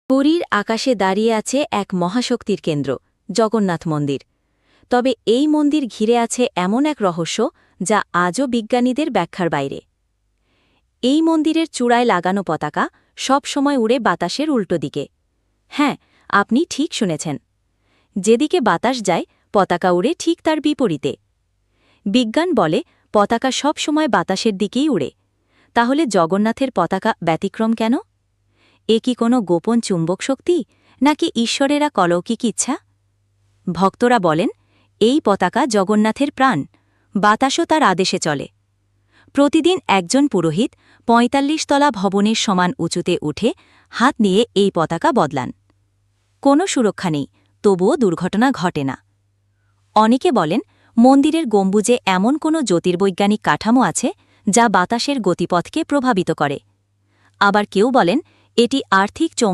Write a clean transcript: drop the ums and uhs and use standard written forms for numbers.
পুরীর আকাশে দাঁড়িয়ে আছে এক মহাশক্তির কেন্দ্র, জগন্নাথ মন্দির। তবে এই মন্দির ঘিরে আছে এমন এক রহস্য যা আজও বিজ্ঞানীদের ব্যাখ্যার বাইরে। এই মন্দিরের চূড়ায় লাগানো পতাকা সব সময় উড়ে বাতাসের উল্টো দিকে। হ্যাঁ, আপনি ঠিক শুনেছেন। যেদিকে বাতাস যায়, পতাকা উড়ে ঠিক তার বিপরীতে। বিজ্ঞান বলে পতাকা সব সময় বাতাসের দিকেই উড়ে। তাহলে জগন্নাথের পতাকা ব্যতিক্রম কেন? এ কি কোনো গোপন চুম্বক শক্তি, নাকি ঈশ্বরের অলৌকিক ইচ্ছা? ভক্তরা বলেন, এই পতাকা জগন্নাথের প্রাণ, বাতাসও তার আদেশে চলে। প্রতিদিন একজন পুরোহিত ৪৫ তলা ভবনের সমান উঁচুতে উঠে হাত নিয়ে এই পতাকা বদলান। কোনো সুরক্ষা নেই, তবুও দুর্ঘটনা ঘটে না। অনেকে বলেন, মন্দিরের গম্বুজে এমন কোনো জ্যোতির্বৈজ্ঞানিক কাঠামো আছে যা বাতাসের গতিপথকে প্রভাবিত করে। আবার কেউ বলেন, এটি আর্থিক